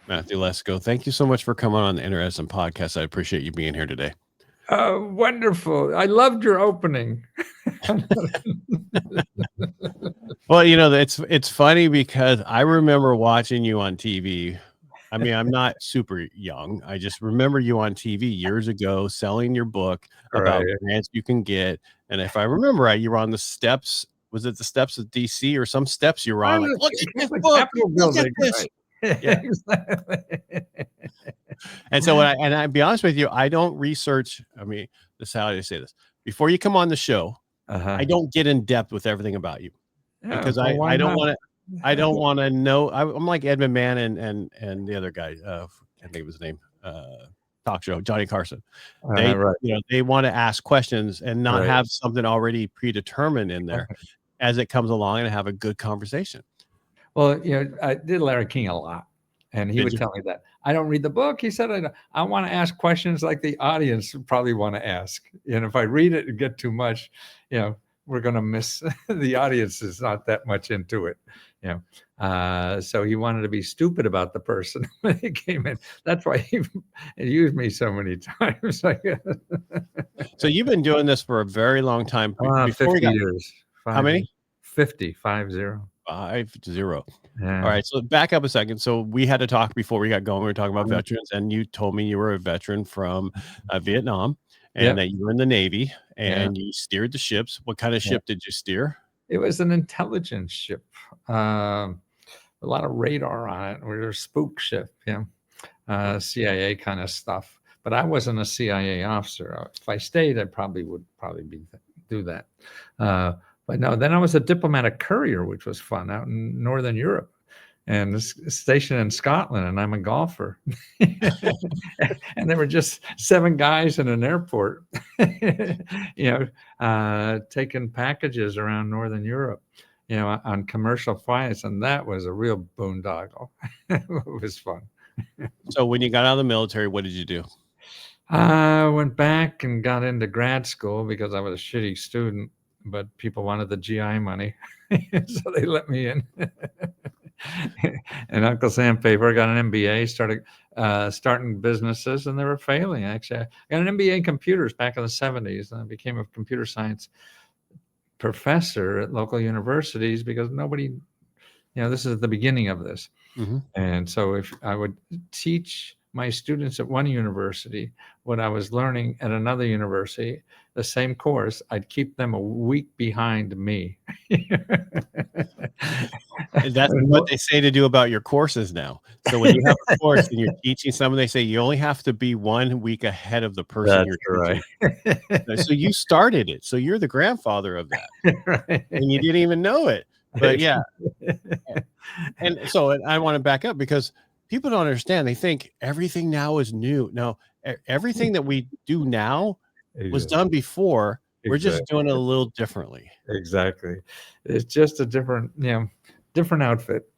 Matthew Lesko, thank you so much for coming on the Inner Edison podcast. I appreciate you being here today. Wonderful. I loved your opening. Well, it's funny because I remember watching you on TV. I mean, I'm not super young. I just remember you on TV years ago selling your book about Right. grants you can get. And if I remember right, you were on the steps. Was it the steps of DC or some steps you were on? Like, look at this The book. Capitol Look at building. this. Right. Yeah. Exactly. And so I'd be honest with you, I don't research. I mean, this is how I say this. Before you come on the show, I don't get in depth with everything about you because I don't want to. I don't want to know. I'm like Ed McMahon and the other guy. I can't think of his name. Talk show Johnny Carson. They Right. They want to ask questions and not Right. have something already predetermined in there as it comes along and have a good conversation. Well, I did Larry King a lot, and he Did would you? tell me that I don't read the book. He said I want to ask questions like the audience would probably want to ask, and if I read it and get too much, we're going to miss the audience is not that much into it. So he wanted to be stupid about the person when he came in. That's why he used me so many times. So you've been doing this for a very long time. 50 years. How many? 50. 50. Yeah. All right. So back up a second. So we had to talk before we got going. We were talking about veterans, and you told me you were a veteran from Vietnam, and that you were in the Navy, and you steered the ships. What kind of ship did you steer? It was an intelligence ship. A lot of radar on it. We were a spook ship, CIA kind of stuff. But I wasn't a CIA officer. If I stayed, I would do that. But no, then I was a diplomatic courier, which was fun out in Northern Europe, and stationed in Scotland. And I'm a golfer, and there were just 7 guys in an airport, taking packages around Northern Europe, on commercial flights, and that was a real boondoggle. It was fun. So when you got out of the military, what did you do? I went back and got into grad school because I was a shitty student, but people wanted the GI money, so they let me in. And Uncle Sandpaper got an MBA, started starting businesses, and they were failing. Actually, I got an MBA in computers back in the 70s, and I became a computer science professor at local universities because nobody, this is the beginning of this. Mm-hmm. And so if I would teach my students at one university what I was learning at another university, the same course, I'd keep them a week behind me. That's what they say to do about your courses now. So when you have a course and you're teaching someone, they say you only have to be 1 week ahead of the person you're teaching. Right. So you started it. So you're the grandfather of that. Right. And you didn't even know it. But yeah. And so I want to back up because people don't understand. They think everything now is new. No, everything that we do now was done before. We're just doing it a little differently. Exactly. It's just a different outfit.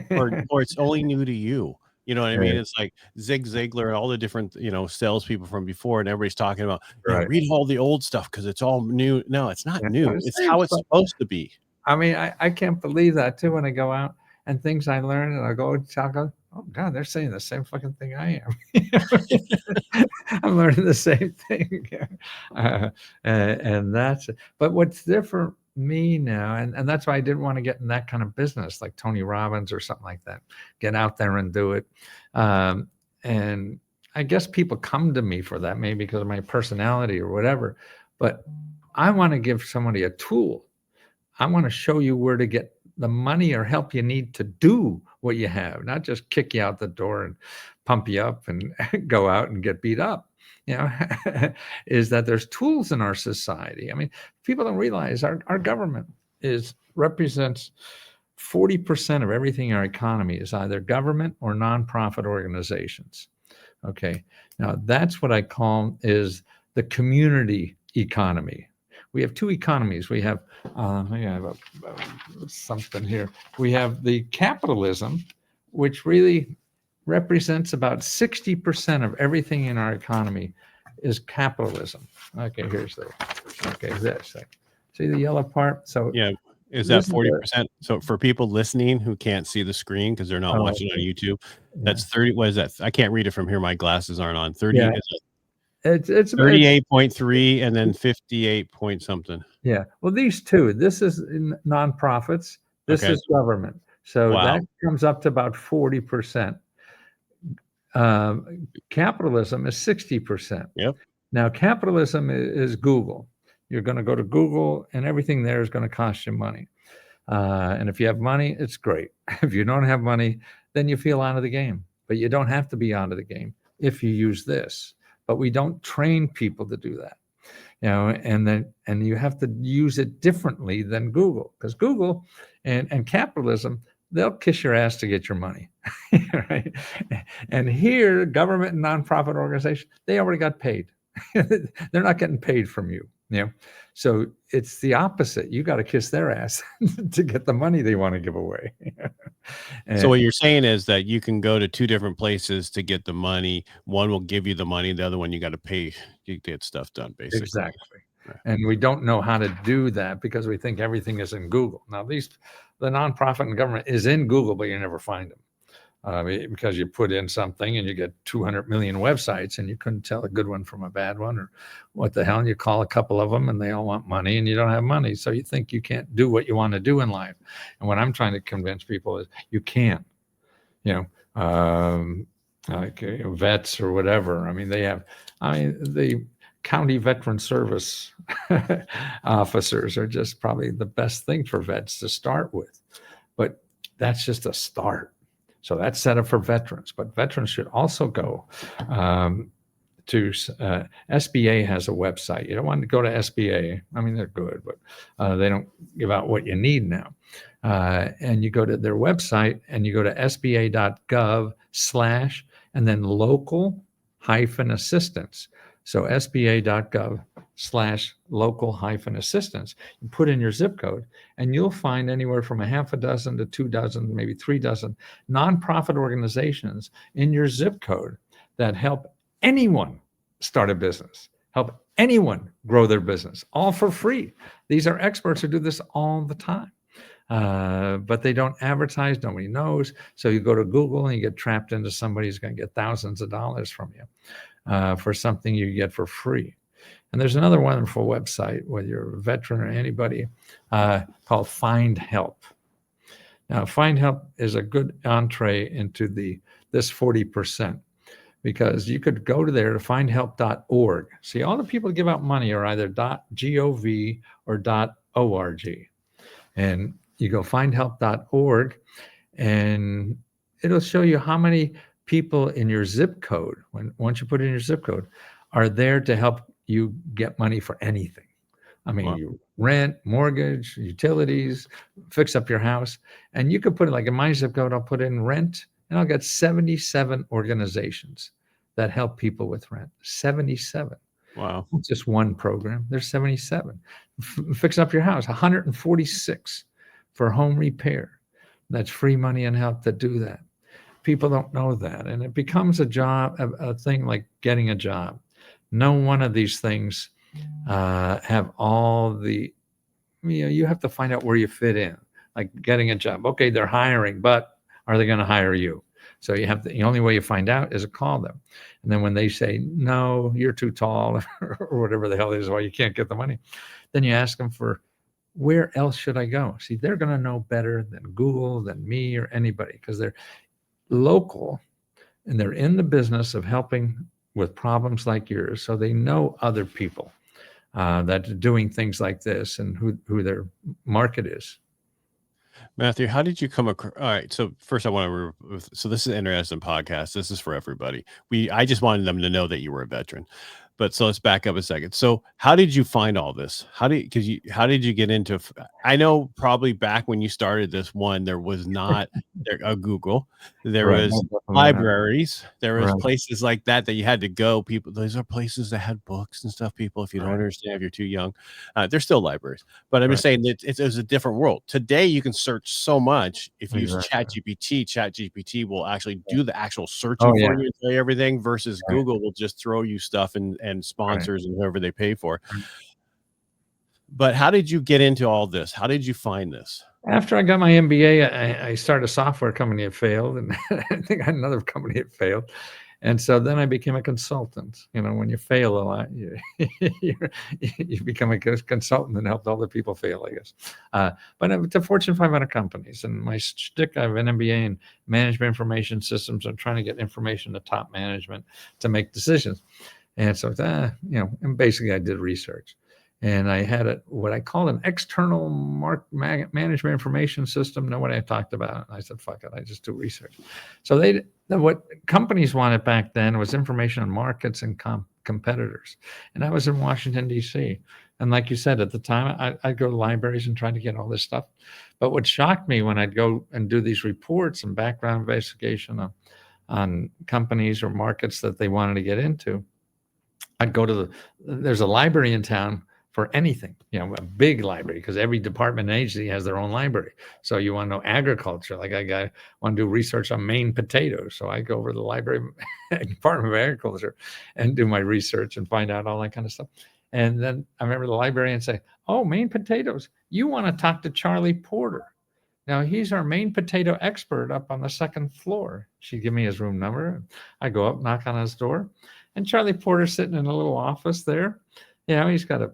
or it's only new to you. You know what I mean? It's like Zig Ziglar and all the different, salespeople from before, and everybody's talking about, read all the old stuff because it's all new. No, it's not new. It's how it's supposed to be. I mean, I can't believe that too when I go out and things I learn and I go talk. Oh God, they're saying the same fucking thing I am. I'm learning the same thing, and that's. But what's different me now, and that's why I didn't want to get in that kind of business like Tony Robbins or something like that. Get out there and do it, and I guess people come to me for that, maybe because of my personality or whatever. But I want to give somebody a tool. I want to show you where to get the money or help you need to do what you have, not just kick you out the door and pump you up and go out and get beat up. Is that there's tools in our society. I mean, people don't realize our government represents 40% of everything in our economy is either government or nonprofit organizations. Okay. Now that's what I call is the community economy. We have 2 economies. We have, I have something here. We have the capitalism, which really represents about 60% of everything in our economy is capitalism. Okay, here's this. See the yellow part? So Is that this is the 40%? So for people listening who can't see the screen because they're not watching on okay. YouTube, Yeah. that's 30. What is that? I can't read it from here. My glasses aren't on. 30 Yeah. is It's 38.3 and then 58 point something. yeah. Well, these two, this is nonprofits, this Okay. is government. So Wow. that comes up to about 40%. Capitalism is 60%. Yep. Now, capitalism is Google. You're going to go to Google, and everything there is going to cost you money. And if you have money, it's great. If you don't have money, then you feel out of the game. But you don't have to be out of the game if you use this. But we don't train people to do that. And you have to use it differently than Google, because Google and capitalism, they'll kiss your ass to get your money. Right? And here, government and nonprofit organization, they already got paid. They're not getting paid from you. So it's the opposite. You got to kiss their ass to get the money they want to give away. So what you're saying is that you can go to two different places to get the money. One will give you the money. The other one, you got to pay to get stuff done, basically. Exactly. Right. And we don't know how to do that because we think everything is in Google. Now, the nonprofit and government is in Google, but you never find them. Because you put in something and you get 200 million websites and you couldn't tell a good one from a bad one, or what the hell. And you call a couple of them and they all want money and you don't have money. So you think you can't do what you want to do in life. And what I'm trying to convince people is you can, like vets or whatever. I mean, the county veteran service officers are just probably the best thing for vets to start with. But that's just a start. So that's set up for veterans, but veterans should also go to SBA has a website. You don't want to go to SBA. I mean, they're good, but they don't give out what you need now. And you go to their website and you go to sba.gov/ and then local-assistance. So sba.gov/ local-assistance. You put in your zip code and you'll find anywhere from a half a dozen to 2 dozen, maybe 3 dozen nonprofit organizations in your zip code that help anyone start a business, help anyone grow their business, all for free. These are experts who do this all the time. But they don't advertise. Nobody knows. So you go to Google and you get trapped into somebody who's going to get thousands of dollars from you for something you get for free. And there's another wonderful website, whether you're a veteran or anybody, called Find Help. Now, Find Help is a good entree into this 40%, because you could go to there to findhelp.org. See, all the people who give out money are either .gov or .org. And you go findhelp.org, and it'll show you how many people in your zip code, once you put in your zip code, are there to help you get money for anything. I mean, you rent, mortgage, utilities, fix up your house. And you could put it, like in my zip code, I'll put in rent, and I'll get 77 organizations that help people with rent. 77. Wow. Not just one program. There's 77. Fix up your house, 146 for home repair. That's free money and help to do that. People don't know that. And it becomes a thing like getting a job. No one of these things have all the, you have to find out where you fit in, like getting a job. Okay, they're hiring, but are they going to hire you? So the only way you find out is to call them. And then when they say, no, you're too tall or whatever the hell it is, why you can't get the money, then you ask them for, where else should I go? See, they're going to know better than Google, than me or anybody, because they're local and they're in the business of helping with problems like yours. So they know other people that are doing things like this and who their market is. Matthew, how did you come across? All right. So first I want to, so this is Inner Edison podcast. This is for everybody. I just wanted them to know that you were a veteran, but so let's back up a second. So how did you find all this? How did you get into, I know probably back when you started this one, there was not a Google, there was libraries, there was places like that you had to go. Those are places that had books and stuff. People, if you don't understand, if you're too young, they're still libraries, but I'm just saying that it was a different world. Today, you can search so much. If you use ChatGPT will actually do the actual searching for you and tell you everything, versus Google will just throw you stuff and sponsors and whoever they pay for. But how did you get into all this? How did you find this? After I got my MBA, I started a software company that failed, and I think I had another company that failed. And so then I became a consultant. You know, when you fail a lot, you become a consultant and helped all the people fail, I guess. But to Fortune 500 companies. And my shtick, I have an MBA in management information systems. I'm trying to get information to top management to make decisions. And so, and basically I did research. And I had what I call an external management information system. Know what I talked about? And I said, fuck it, I just do research. So what companies wanted back then was information on markets and competitors. And I was in Washington, D.C. And like you said, at the time, I'd go to libraries and try to get all this stuff. But what shocked me when I'd go and do these reports and background investigation on companies or markets that they wanted to get into, I'd go to there's a library in town for anything, a big library, because every department and agency has their own library. So you want to know agriculture, like I want to do research on Maine potatoes. So I go over to the library, Department of Agriculture, and do my research and find out all that kind of stuff. And then I remember the librarian say, "Oh, Maine potatoes, you want to talk to Charlie Porter. Now he's our Maine potato expert up on the second floor." She'd give me his room number. I go up, knock on his door, and Charlie Porter's sitting in a little office there. He's got a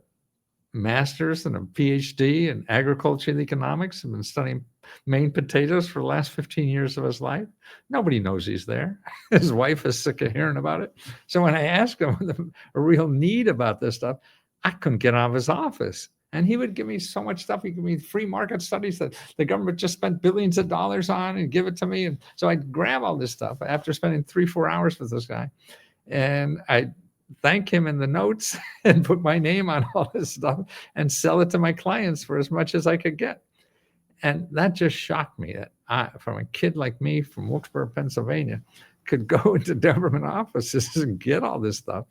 master's and a PhD in agriculture and economics, and been studying Maine potatoes for the last 15 years of his life. Nobody knows he's there. His wife is sick of hearing about it. So when I asked him a real need about this stuff, I couldn't get out of his office. And he would give me so much stuff. He'd give me free market studies that the government just spent billions of dollars on and give it to me. And so I'd grab all this stuff after spending 3-4 hours with this guy. And I'd thank him in the notes and put my name on all this stuff and sell it to my clients for as much as I could get. And that just shocked me that from a kid like me from Wilkes-Barre, Pennsylvania, could go into government offices and get all this stuff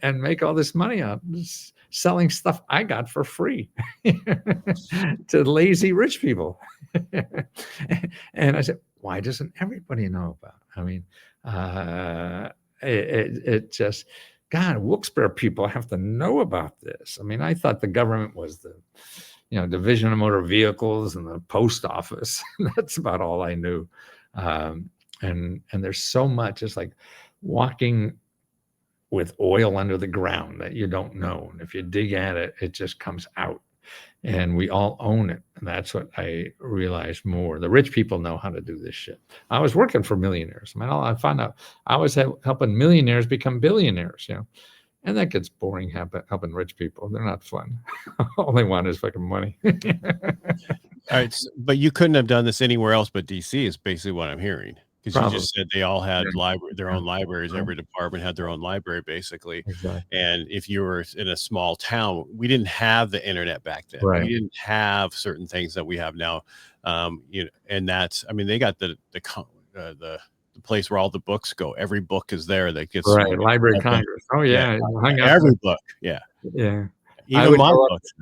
and make all this money on selling stuff I got for free to lazy rich people. And I said, why doesn't everybody know about it? I mean, it just, God, Wilkes-Barre people have to know about this. I mean, I thought the government was the, Division of Motor Vehicles and the post office. That's about all I knew. And there's so much. It's like walking with oil under the ground that you don't know. And if you dig at it, it just comes out. And we all own it. And that's what I realized more. The rich people know how to do this shit. I was working for millionaires. I found out I was helping millionaires become billionaires, And that gets boring, helping rich people. They're not fun. All they want is fucking money. All right. But you couldn't have done this anywhere else but DC is basically what I'm hearing. Because you just said they all had their own libraries. Every department had their own library, basically. Exactly. And if you were in a small town, we didn't have the internet back then. Right. We didn't have certain things that we have now. And that's, they got the place where all the books go. Every book is there that gets Library of Congress. Oh yeah, every book. Yeah. Even my books.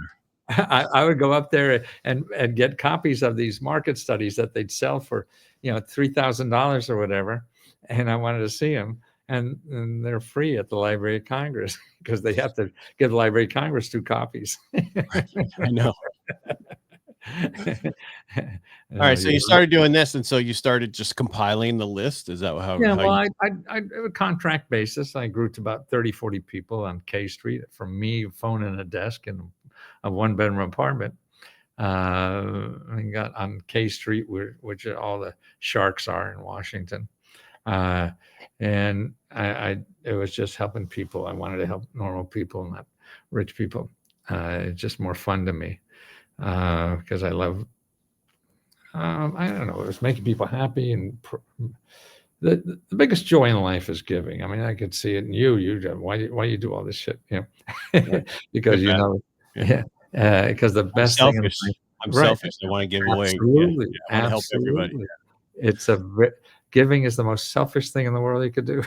I would go up there and get copies of these market studies that they'd sell for, $3,000 or whatever. And I wanted to see them. And they're free at the Library of Congress because they have to give the Library of Congress 2 copies. I know. All right. So you started doing this. And so you started just compiling the list. Is that how? Yeah. Well, I a contract basis. I grew to about 30, 40 people on K Street from me, phone and a desk in a 1-bedroom apartment. I got on K Street, which all the sharks are in Washington. And it was just helping people. I wanted to help normal people, not rich people. It's just more fun to me because I love, I don't know, it was making people happy. And the biggest joy in life is giving. I could see it in you. Why you do all this shit? Because because the best thing in life, I'm selfish. I want to give away. Absolutely. I want to help everybody. It's giving is the most selfish thing in the world you could do.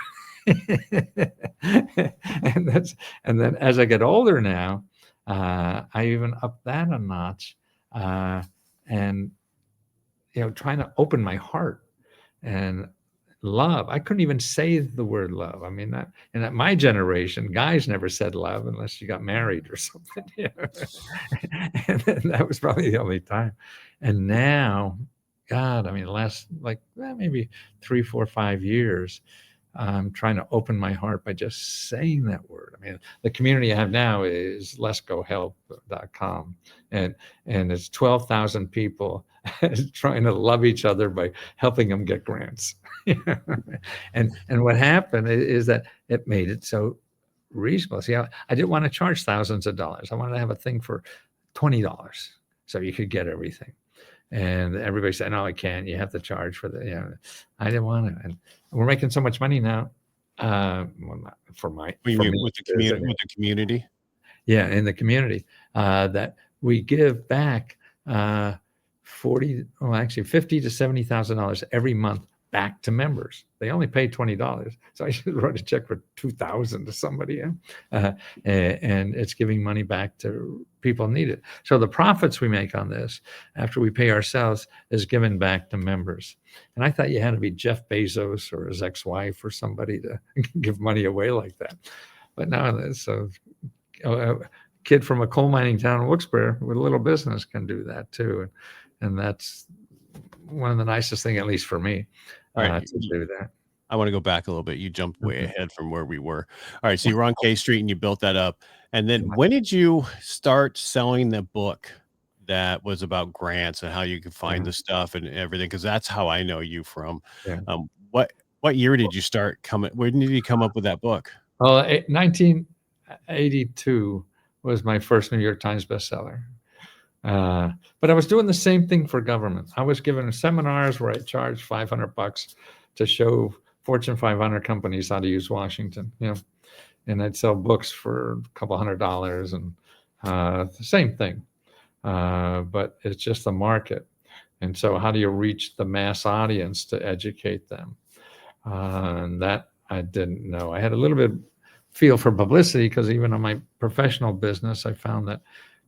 and then as I get older now, I even up that a notch, and trying to open my heart and love. I couldn't even say the word love. I mean, that, and at my generation, guys never said love unless you got married or something. You know? And that was probably the only time. And now, God, I mean, the last like maybe 3, 4, 5 years, I'm trying to open my heart by just saying that word. I mean, the community I have now is leskohelp.com, and it's 12,000 people trying to love each other by helping them get grants. And what happened is that it made it so reasonable. See, I didn't want to charge thousands of dollars. I wanted to have a thing for $20 so you could get everything. And everybody said, no, I can't. You have to charge for the, you know, I didn't want to. And we're making so much money now. Well, not for my, What do you for mean me, with the community? yeah, in the community, that we give back 40, well, actually $50,000 to $70,000 every month back to members. They only pay $20, so I should write a check for $2,000 to somebody, and it's giving money back to people need it. So the profits we make on this, after we pay ourselves, is given back to members. And I thought you had to be Jeff Bezos or his ex-wife or somebody to give money away like that. But now, so a kid from a coal mining town in Wilkes-Barre with a little business can do that too, and that's one of the nicest things, at least for me, All right, to do that. I want to go back a little bit. You jumped way ahead from where we were. All right, so you were on K Street and you built that up, and then when did you start selling the book that was about grants and how you could find the stuff and everything? Because that's how I know you from. Yeah. What year did you start coming? When did you come up with that book? Well, 1982 was my first New York Times bestseller. But I was doing the same thing for government. I was giving seminars where I charged $500 to show Fortune 500 companies how to use Washington, you know, and I'd sell books for a couple $100, and the same thing. But it's just the market. And so how do you reach the mass audience to educate them? And that I didn't know. I had a little bit feel for publicity because even on my professional business, I found that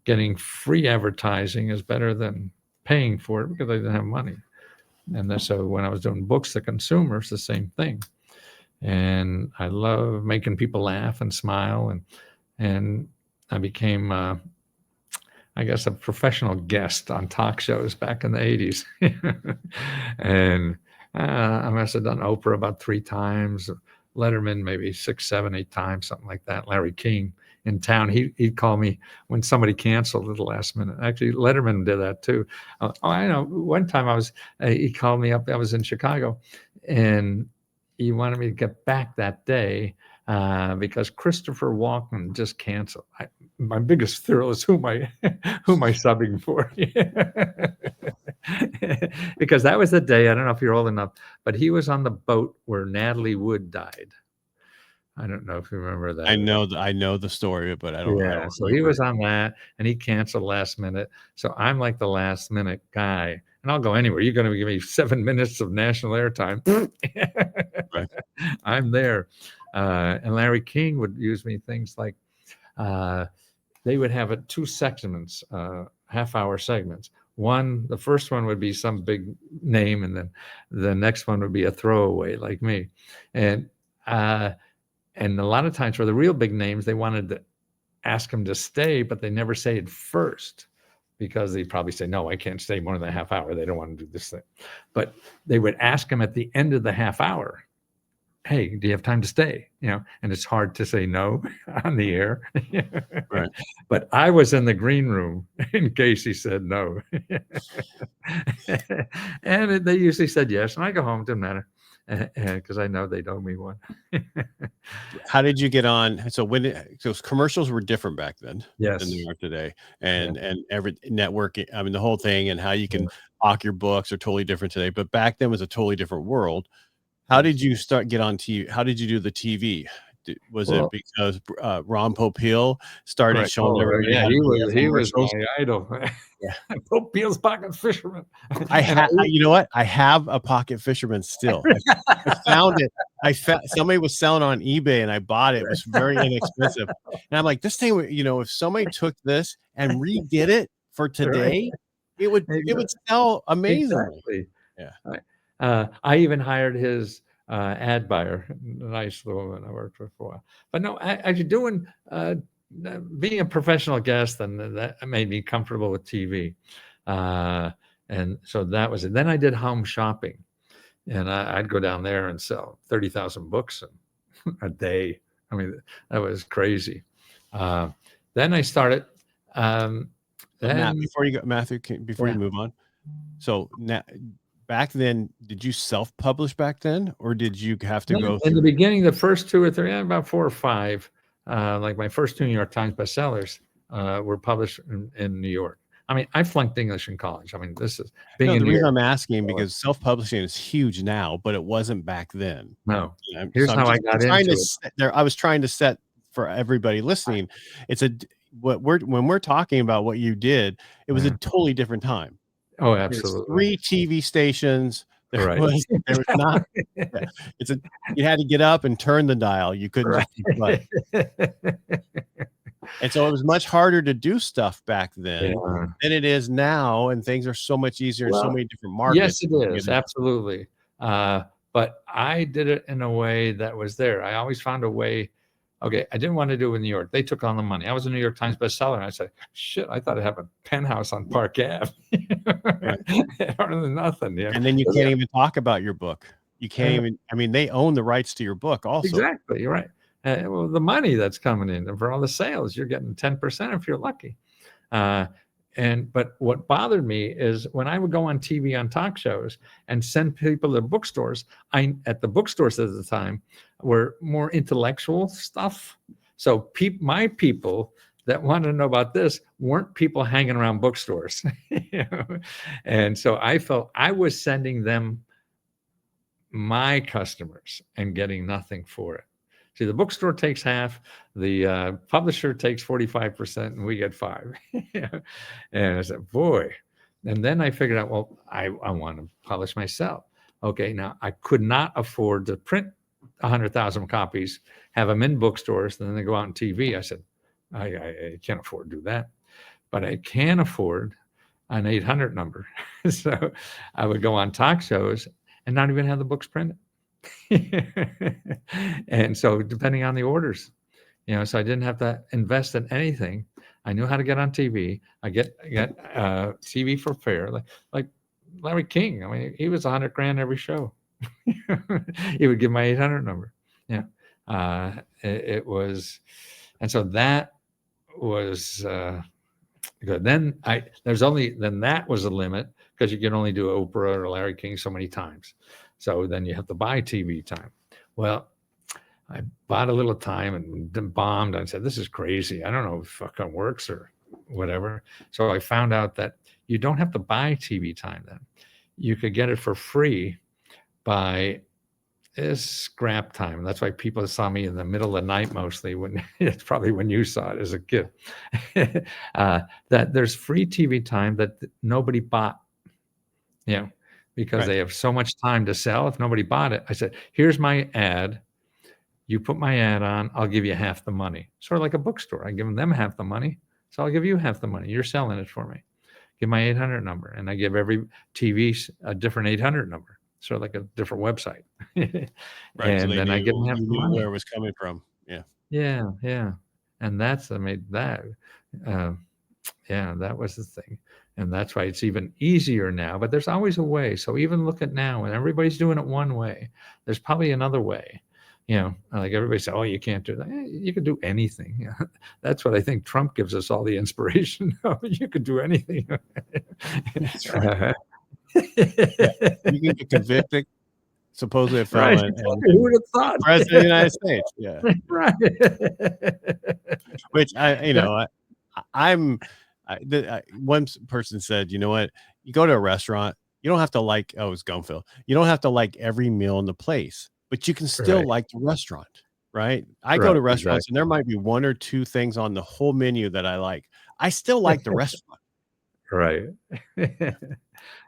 getting free advertising is better than paying for it because I didn't have money. And so when I was doing books to consumers, the same thing. And I love making people laugh and smile. And I became, I guess, a professional guest on talk shows back in the 80s. And I must have done Oprah about 3 times, Letterman maybe 6, 7, 8 times, something like that. Larry King in town, he'd call me when somebody canceled at the last minute. Actually, Letterman did that too. I know one time he called me up. I was in Chicago, and he wanted me to get back that day because Christopher Walken just canceled. My biggest thrill is who am I subbing for? Because that was the day, I don't know if you're old enough, but he was on the boat where Natalie Wood died. I don't know if you remember that. I know the story, but I don't. Yeah, I don't so he was on that, and he canceled last minute. So I'm like the last minute guy, and I'll go anywhere. You're going to give me 7 minutes of national airtime. Right. I'm there. And Larry King would use me things like they would have 2 segments, half-hour segments. The first one would be some big name, and then the next one would be a throwaway like me. And a lot of times for the real big names, they wanted to ask them to stay, but they never say it first because they probably say, no, I can't stay more than a half hour. They don't want to do this thing. But they would ask them at the end of the half hour, hey, do you have time to stay? You know, and it's hard to say no on the air. Right. But I was in the green room in case he said no. And they usually said yes. And I go home, didn't matter. Because I know they'd owe me one. How did you get on? So those commercials were different back then Yes. than they are today, and every networking. I mean, the whole thing and how you can hawk your books are totally different today. But back then was a totally different world. How did you get on TV? How did you do the TV? Was it because Ron Popeil started showing everybody? Yeah, he was my idol. Yeah. Popeil's pocket fisherman. You know what? I have a pocket fisherman still. I found it. Somebody was selling on eBay, and I bought it. It was very inexpensive, and I'm like, this thing. You know, if somebody took this and redid it for today, it would sell amazingly. Exactly. Yeah. I even hired his ad buyer, nice little woman I worked with for a while. But no, actually doing being a professional guest, and that made me comfortable with TV. And so that was it. Then I did home shopping, and I'd go down there and sell 30,000 books a day. I mean, that was crazy. Then I started. So Matt, Then before you go, Matthew, before you move on, so now, back then, did you self-publish back then, or did you have to go in the through? beginning, the first 2 or 3, about 4 or 5, like my first 2 New York Times bestsellers were published in New York. I mean, I flunked English in college. I mean, this is being No, in the New reason York. I'm asking, because self-publishing is huge now, but it wasn't back then. No, So here's I'm how I just got trying into to it. set there. I was trying to set for everybody listening. It's when we're talking about what you did, it was a totally different time. Oh, There's absolutely. 3 TV stations. Right. There was not. Yeah, you had to get up and turn the dial. You couldn't Right. just push a button. And so it was much harder to do stuff back then Yeah. than it is now, and things are so much easier in so Well, many different yes, markets. it is. Absolutely. But I did it in a way that was there. I always found a way. Okay, I didn't want to do it in New York. They took on the money. I was a New York Times bestseller. And I said, shit, I thought I'd have a penthouse on Park Ave. Right. Harder than nothing. Yeah. And then you can't even talk about your book. You can't even, I mean, they own the rights to your book also. Exactly. You're right. Well, the money that's coming in and for all the sales, you're getting 10% if you're lucky. But what bothered me is when I would go on TV on talk shows and send people to bookstores, at the bookstores at the time were more intellectual stuff. So my people that wanted to know about this weren't people hanging around bookstores. You know? And so I felt I was sending them my customers and getting nothing for it. See, the bookstore takes half, the publisher takes 45%, and we get 5. And I said, boy. And then I figured out, well, I want to publish myself. Okay, now I could not afford to print 100,000 copies, have them in bookstores, and then they go out on TV. I said, I can't afford to do that. But I can afford an 800 number. So I would go on talk shows and not even have the books printed. And so depending on the orders, so I didn't have to invest in anything. I knew how to get on TV. I get TV for fair, like Larry King. I mean, he was 100 grand every show. He would give my 800 number. Yeah. It was, and so that was good. Then that was a limit because you can only do Oprah or Larry King so many times. So then you have to buy TV time. Well, I bought a little time and then bombed. I said, this is crazy. I don't know if it fucking works or whatever. So I found out that you don't have to buy TV time then. You could get it for free by scrap time. That's why people saw me in the middle of the night mostly. When it's probably when you saw it as a kid. That there's free TV time that nobody bought. Because Right. they have so much time to sell. If nobody bought it, I said, here's my ad. You put my ad on, I'll give you half the money. Sort of like a bookstore. I give them half the money, so I'll give you half the money. You're selling it for me. Give my 800 number, and I give every TV a different 800 number, sort of like a different website. Right. So And then I give them half you the knew money. where it was coming from. Yeah. Yeah. And I made that. That was the thing. And that's why it's even easier now, but there's always a way. So even look at now, and everybody's doing it one way. There's probably another way. Like everybody says, oh, you can't do that. You can do anything. That's what I think Trump gives us all the inspiration. You could do anything. That's right. Yeah. You can get convicted, supposedly a Right. felon, and Who would have thought? president of the United States. Yeah. Right. Which one person said, you know what? You go to a restaurant, you don't have to like, oh, it's Gunfield. You don't have to like every meal in the place, but you can still Right. like the restaurant, right? I go Right, to restaurants exactly. and there might be 1 or 2 things on the whole menu that I like. I still like the restaurant. Right.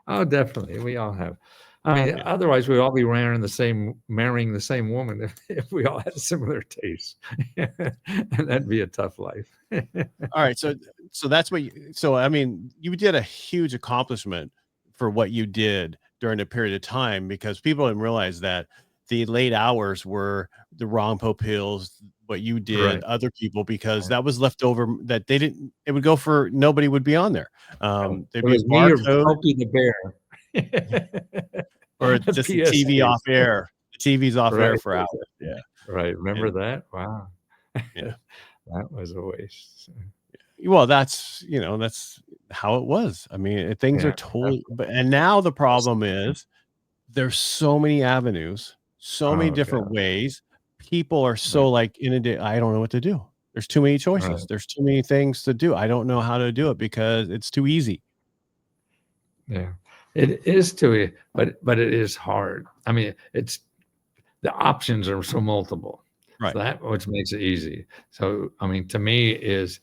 Oh, definitely. We all have. I mean, Yeah. otherwise we'd all be marrying the same woman if we all had similar tastes. And that'd be a tough life. All right. So that's I mean, you did a huge accomplishment for what you did during a period of time, because people didn't realize that the late hours were the Ron Pope Hills, what you did, Right. other people, because that was left over that they didn't, it would go for, nobody would be on there. Oh, There'd it be a was me or barcode Smokey the Bear. or The just the TV PSAs. off air. The TV's off air Right. for hours. Yeah. Right. Remember And that? Wow. yeah. That was a waste. Well, that's how it was. I mean, things are Yeah. totally, but, and now the problem is there's so many avenues, so many Oh, different God. ways. People are Right. so like in a day, I don't know what to do. There's too many choices. Right. There's too many things to do. I don't know how to do it because it's too easy. Yeah. It is too, but it is hard. I mean, it's the options are so multiple. Right. So that which makes it easy. So, I mean, to me is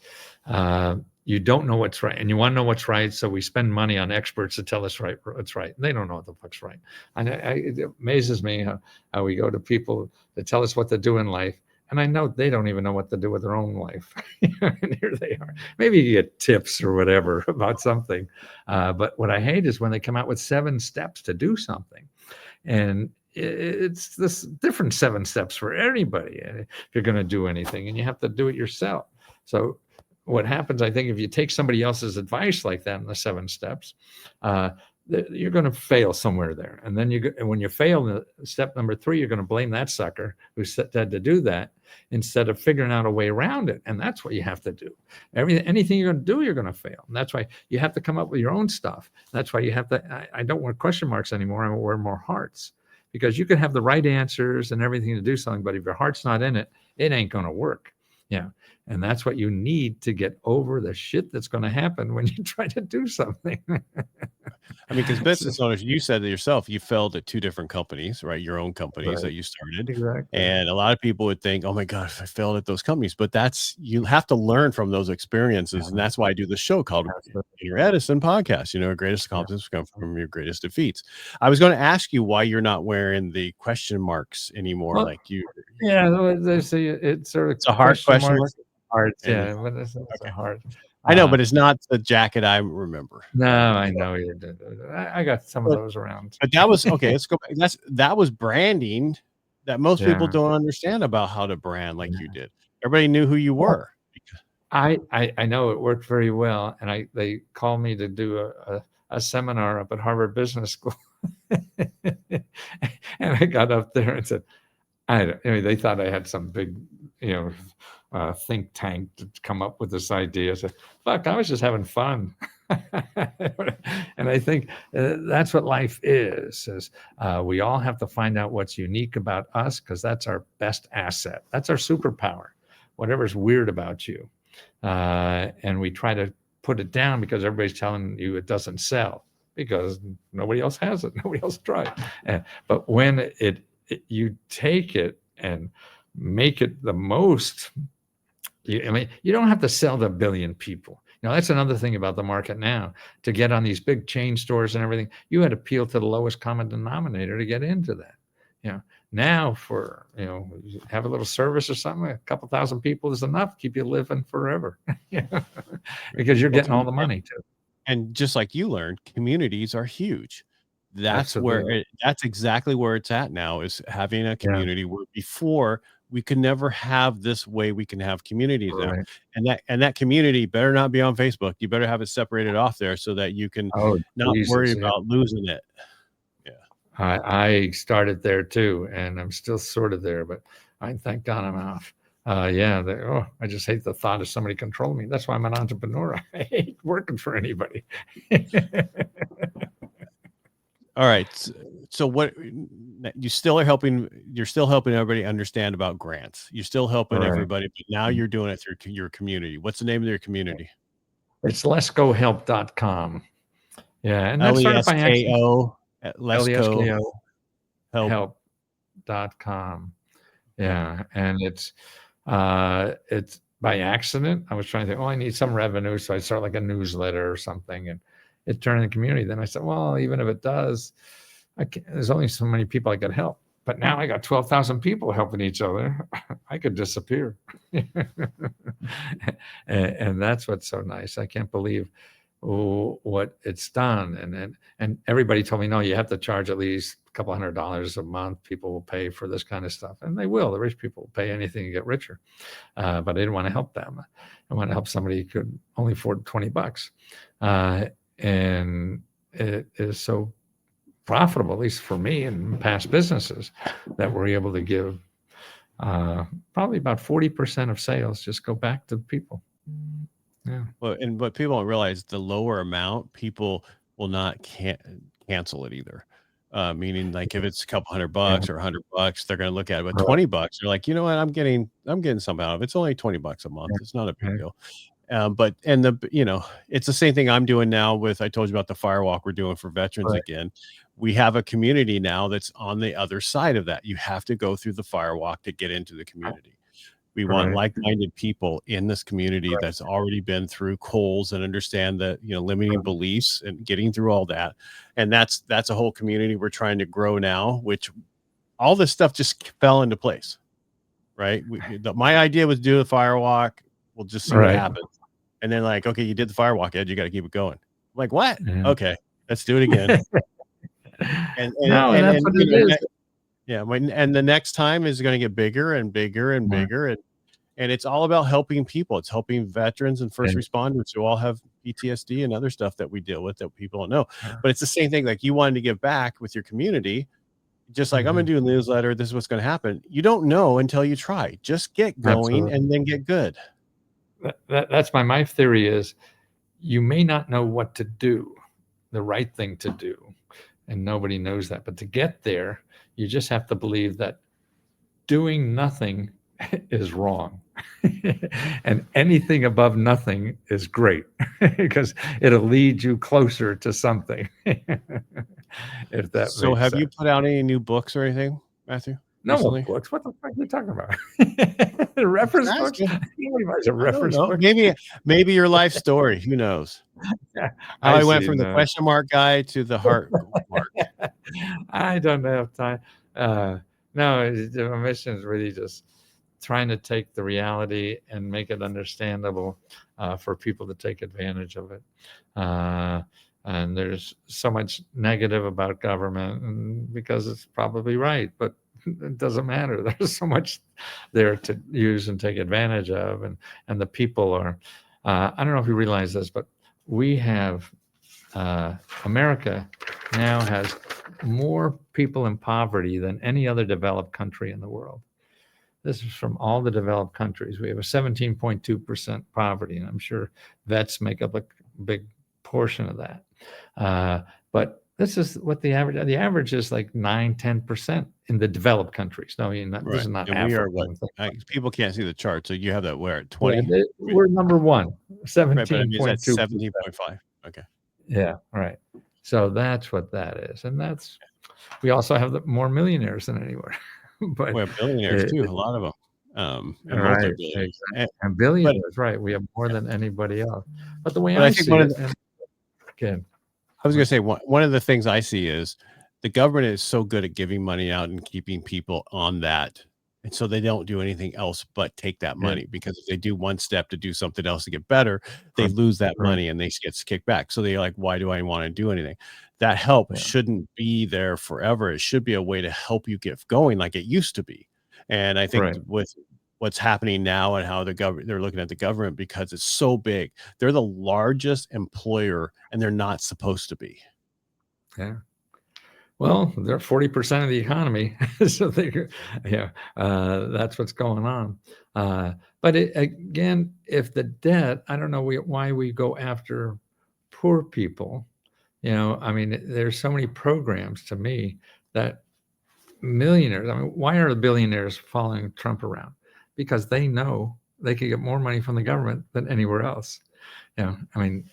you don't know what's right and you want to know what's right. So we spend money on experts to tell us what's right. They don't know what the fuck's right. And it amazes me how we go to people that tell us what to do in life. And I know they don't even know what to do with their own life. And here they are. Maybe you get tips or whatever about something. But what I hate is when they come out with 7 steps to do something. And it's this different 7 steps for anybody if you're going to do anything, and you have to do it yourself. So what happens, I think, if you take somebody else's advice like that in the 7 steps, you're going to fail somewhere there. And then when you fail in step number 3, you're going to blame that sucker who said to do that instead of figuring out a way around it. And that's what you have to do. Anything you're going to do, you're going to fail. And that's why you have to come up with your own stuff. That's why you have to, I don't wear question marks anymore. I wear more hearts, because you can have the right answers and everything to do something, but if your heart's not in it, it ain't going to work. Yeah. And that's what you need to get over the shit that's going to happen when you try to do something. I mean, because business owners, you said it yourself, you failed at 2 different companies, right? Your own companies that Right. you started. Exactly. And a lot of people would think, oh my God, if I failed at those companies, but you have to learn from those experiences. And that's why I do the show called Inner Edison podcast. Your greatest accomplishments come from your greatest defeats. I was going to ask you why you're not wearing the question marks anymore. Well, Like you, yeah, they say it's sort of it's a hard question mark. Hard. And Yeah, but it's a okay, hard. I know, but it's not the jacket I remember. No, I know you did. I got some of those around. But that was okay. Let's go back. That was branding that most people Yeah. don't understand about how to brand like you did. Everybody knew who you Well, were. I know it worked very well, and they called me to do a seminar up at Harvard Business School, and I got up there and said, I mean, they thought I had some big, think tank to come up with this idea. I said, fuck, I was just having fun. And I think that's what life is we all have to find out what's unique about us, because that's our best asset. That's our superpower, whatever's weird about you. And we try to put it down because everybody's telling you it doesn't sell because nobody else has it. Nobody else tried. But when you take it and make it the most, I mean, you don't have to sell to 1 billion people. That's another thing about the market now. To get on these big chain stores and everything, you had to appeal to the lowest common denominator to get into that. Now for, have a little service or something, a couple thousand people is enough to keep you living forever. Because you're getting all the money too. And just like you learned, communities are huge. That's Absolutely. that's exactly where it's at now, is having a Yeah. community where before we could never have this way we can have communities now. Right. And that community better not be on Facebook. You better have it separated off there so that you can Oh, not worry Jesus, yeah. about losing it. Yeah. I started there too, and I'm still sort of there, but thank God I'm off. I just hate the thought of somebody controlling me. That's why I'm an entrepreneur. I hate working for anybody. All right. So what you're still helping everybody understand about grants. You're still helping Right. everybody, but now you're doing it through your community. What's the name of your community? It's leskohelp.com. Yeah, and that's started by accident. Lesko at Lesko help.com. Yeah, and it's by accident. I was trying to think, I need some revenue, so I start like a newsletter or something, and it turned in the community. Then I said, well, even if it does, there's only so many people I could help. But now I got 12,000 people helping each other. I could disappear. And that's what's so nice. I can't believe what it's done. And everybody told me, no, you have to charge at least a couple $100 a month. People will pay for this kind of stuff, and they will. The rich people will pay anything to get richer. But I didn't want to help them. I want to help somebody who could only afford $20. And it is so profitable, at least for me and past businesses, that we're able to give probably about 40% of sales just go back to people. Yeah. Well, and what people don't realize, the lower amount, people will not cancel it either. Meaning, like, if it's a couple $100 or $100, they're going to look at it. But Right. $20, they're like, you know what, I'm getting something out of it. It's only $20 a month. It's not a big deal. But it's the same thing I'm doing now with, I told you about the firewalk we're doing for veterans again. We have a community now that's on the other side of that. You have to go through the firewalk to get into the community. We want like-minded people in this community that's already been through coals and understand the, limiting beliefs and getting through all that. And that's a whole community we're trying to grow now, which all this stuff just fell into place, right? My idea was do the firewalk. We'll just see what happens. And then, like, okay, you did the firewalk, Ed, you got to keep it going. I'm like, what? Okay, let's do it again. and that's what it is. Yeah, and the next time is going to get bigger and bigger and bigger, and it's all about helping people. It's helping veterans and first responders who all have PTSD and other stuff that we deal with that people don't know. But it's the same thing. Like, you wanted to give back with your community, just like I'm going to do a newsletter. This is what's going to happen. You don't know until you try. Just get going and then get good. That's my theory is, you may not know what to do, the right thing to do, and nobody knows that. But to get there, you just have to believe that doing nothing is wrong. And anything above nothing is great, because it'll lead you closer to something. If that so makes have sense. you put out any new books or anything, Matthew? No recently? books. What the fuck are you talking about? Reference books? Nobody buys a reference book. Maybe your life story. Who knows? Yeah, I went from the question mark guy to the heart mark. I don't have time. No, my mission is really just trying to take the reality and make it understandable for people to take advantage of it. And there's so much negative about government, because it's probably right, but it doesn't matter. There's so much there to use and take advantage of, and the people are. I don't know if you realize this, but we have America now has more people in poverty than any other developed country in the world. This is from all the developed countries. We have a 17.2% poverty, and I'm sure vets make up a big portion of that. But this is what the average is, like 9-10% in the developed countries. No, this is not and we are Africa. what? People can't see the chart, so you have that where at 20? Yeah, we're number one, 17.2. 17.5. Okay. Yeah, right. So that's what that is, and we also have more millionaires than anywhere. But we have billionaires too, a lot of them, and right, multi-billionaires. Exactly. And billionaires, right? We have more than anybody else. But the way I think I was going to say, one of the things I see is the government is so good at giving money out and keeping people on that. And so they don't do anything else but take that money, because if they do one step to do something else to get better, they lose that money and they get kicked back. So they're like, why do I want to do anything? That help shouldn't be there forever. It should be a way to help you get going like it used to be. And I think with what's happening now and how they're looking at the government, because it's so big, they're the largest employer and they're not supposed to be. Yeah. Well, they're 40% of the economy, so that's what's going on. But again, if the debt, I don't know why we go after poor people. I mean, there's so many programs to me that millionaires. I mean, why are the billionaires following Trump around? Because they know they could get more money from the government than anywhere else. I mean,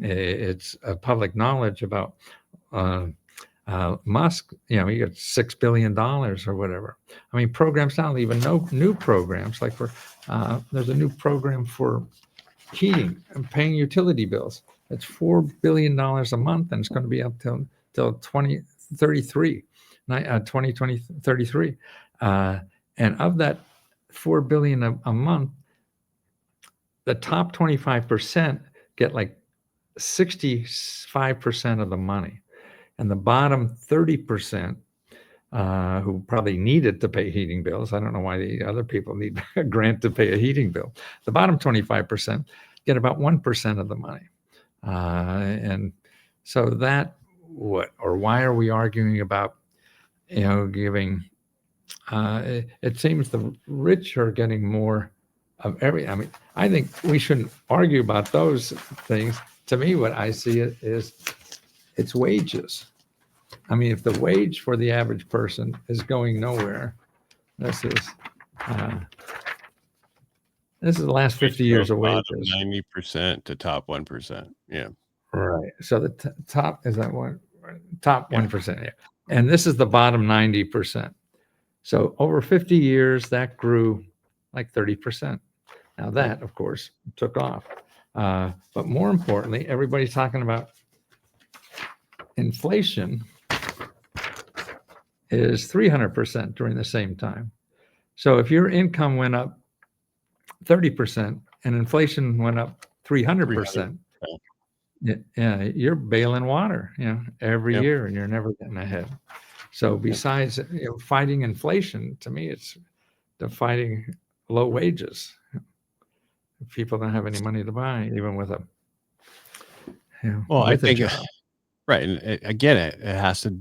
it's a public knowledge about Musk. He got $6 billion or whatever. I mean, programs now, even new programs, like there's a new program for heating and paying utility bills. It's $4 billion a month, and it's going to be up till 2033. And of that $4 billion a month, the top 25% get like 65% of the money, and the bottom 30%, who probably need it to pay heating bills. I don't know why the other people need a grant to pay a heating bill. The bottom 25% get about 1% of the money. And so why are we arguing about, giving, it seems the rich are getting more of I mean, I think we shouldn't argue about those things. To me, what I see it is it's wages. I mean, if the wage for the average person is going nowhere, this is the last 50 years of wages. 90% to top 1%. Yeah. Right. So the top is that one, top 1%. Yeah. And this is the bottom 90%. So over 50 years, that grew like 30%. Now that, of course, took off. But more importantly, everybody's talking about inflation is 300% during the same time. So if your income went up 30% and inflation went up 300%, yeah, you're bailing water, every year, and you're never getting ahead. So besides fighting inflation, to me, it's the fighting low wages. People don't have any money to buy, even with a I think right, and again, it has to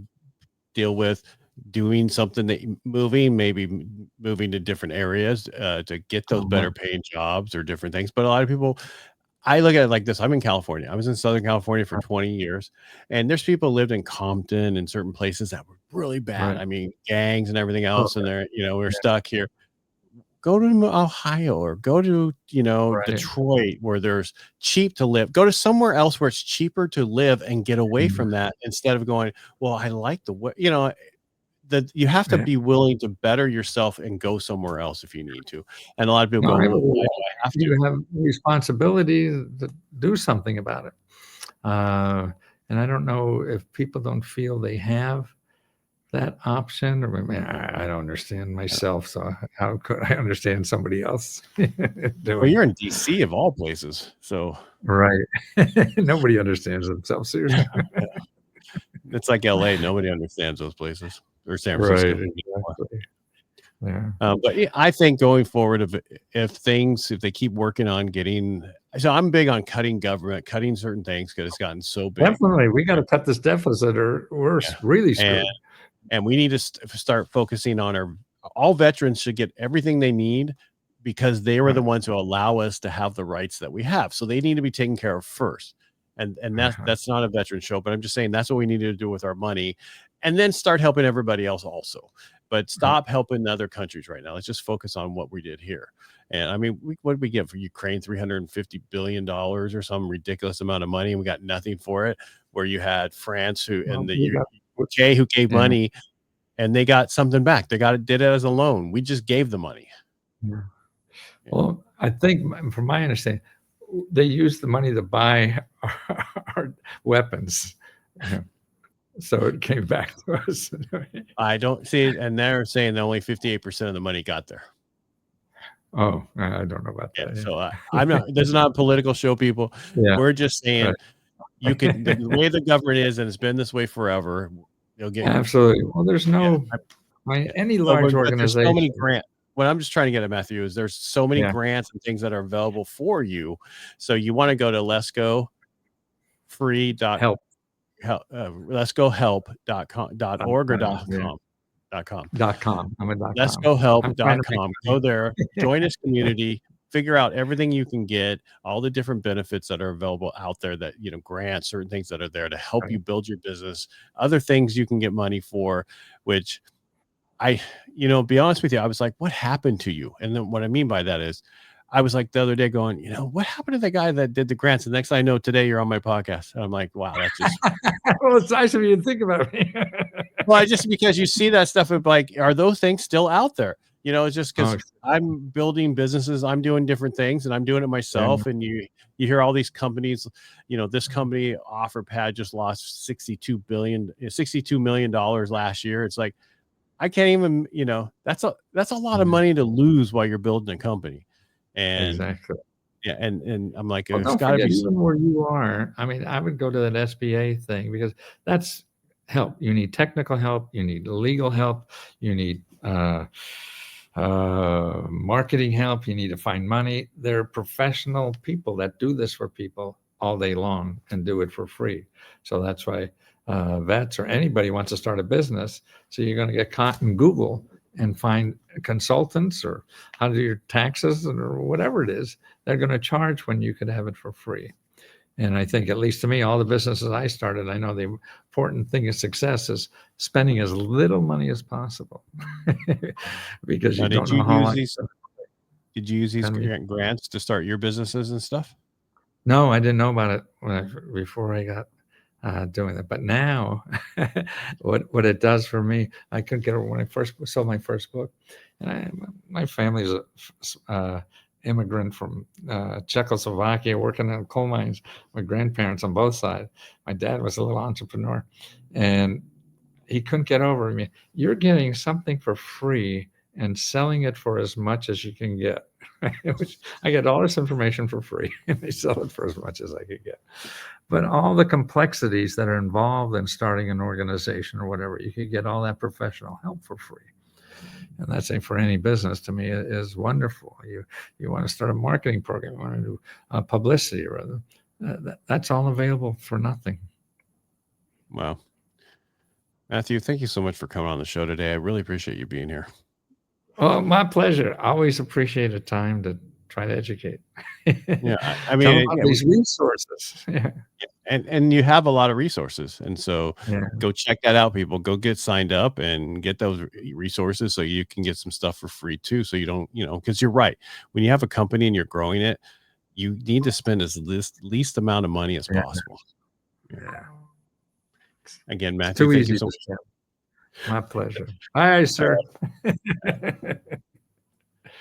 deal with doing something maybe moving to different areas to get those better paying jobs or different things. But a lot of people, I look at it like this. I'm in California. I was in Southern California for 20 years, and there's people who lived in Compton and certain places that were really bad. Right. I mean, gangs and everything else, and they're we're stuck here. Go to Ohio or go to, Detroit, where there's cheap to live. Go to somewhere else where it's cheaper to live and get away from that, instead of going, well, I like the way, that you have to be willing to better yourself and go somewhere else if you need to. And a lot of people go, well, why do I have to? You have responsibility to do something about it. And I don't know if people don't feel they have that option, or maybe I don't understand myself, so how could I understand somebody else doing? Well, you're in DC of all places, so right. Nobody understands themselves, seriously. It's like LA. Nobody understands those places, or San Francisco. Right, exactly. Yeah. But I think going forward, if they keep working on so I'm big on cutting government, cutting certain things, because it's gotten so big. Definitely, we got to cut this deficit, or we're really screwed. And we need to start focusing on all veterans should get everything they need, because they were the ones who allow us to have the rights that we have. So they need to be taken care of first. And that's not a veteran show, but I'm just saying that's what we need to do with our money, and then start helping everybody else also. But stop helping other countries right now. Let's just focus on what we did here. And I mean, what did we give for Ukraine? $350 billion or some ridiculous amount of money, and we got nothing for it. Where you had France and the UK who gave money, and they got something back. Did it as a loan. We just gave the money. Yeah. Well, I think from my understanding, they used the money to buy our weapons. So it came back to us. I don't see it. And they're saying that only 58% of the money got there. Oh, I don't know about that. So I'm not, this is not a political show, people. We're just saying you can, the way the government is, and it's been this way forever. You'll get absolutely. Well, there's no, any large organization. There's so many grants. What I'm just trying to get at, Matthew, is there's so many grants and things that are available for you. So you want to go to Lesko free.help. LeskoHelp.org or .com. I'm a .com. LeskoHelp.com. Go there, join this community, figure out everything you can get, all the different benefits that are available out there, that, grants, certain things that are there to help you build your business, other things you can get money for, which be honest with you, I was like, what happened to you? And then what I mean by that is, I was like the other day going, what happened to the guy that did the grants? And the next thing I know, today you're on my podcast. And I'm like, wow, that's just. Well, it's nice of you to think about me. Well, just because you see that stuff, of like, are those things still out there? It's just because I'm building businesses, I'm doing different things, and I'm doing it myself. And you hear all these companies, this company OfferPad just lost $62 million last year. It's like, I can't even, that's a lot of money to lose while you're building a company. And Yeah, and I'm like, Well, there's don't got to forget, be. even where you are, I mean, I would go to that SBA thing because that's help. You need technical help, you need legal help, you need marketing help, you need to find money. There are professional people that do this for people all day long and do it for free. So that's why vets or anybody wants to start a business. So you're going to get caught in Google and find consultants or how to do your taxes or whatever it is. They're going to charge when you could have it for free. And I think, at least to me, all the businesses I started, I know the important thing of success is spending as little money as possible because Now, you don't know how long. did you use these Pardon me? grants to start your businesses and stuff? No, I didn't know about it before I got doing it. But now, what it does for me, I couldn't get it when I first sold my first book, and my family's a immigrant from Czechoslovakia, working in coal mines. My grandparents on both sides. My dad was a little entrepreneur, and he couldn't get over me. You're getting something for free and selling it for as much as you can get. Which I get all this information for free, and they sell it for as much as I could get. But all the complexities that are involved in starting an organization or whatever, you could get all that professional help for free. And that's for any business, to me, is wonderful. You want to start a marketing program, you want to do publicity, or other, that's all available for nothing. Wow. Matthew, thank you so much for coming on the show today. I really appreciate you being here. Oh, my pleasure. Always appreciate a time to try to educate. Yeah, I Tell mean, them about these resources. Yeah. and you have a lot of resources, and so Yeah. go check that out, people. Go get signed up and get those resources so you can get some stuff for free too. So you don't, because you're right. When you have a company and you're growing it, you need to spend as least amount of money as Yeah. possible. Yeah. Again, It's Matthew, too thank easy you so to much. scam. My pleasure. All right, sir.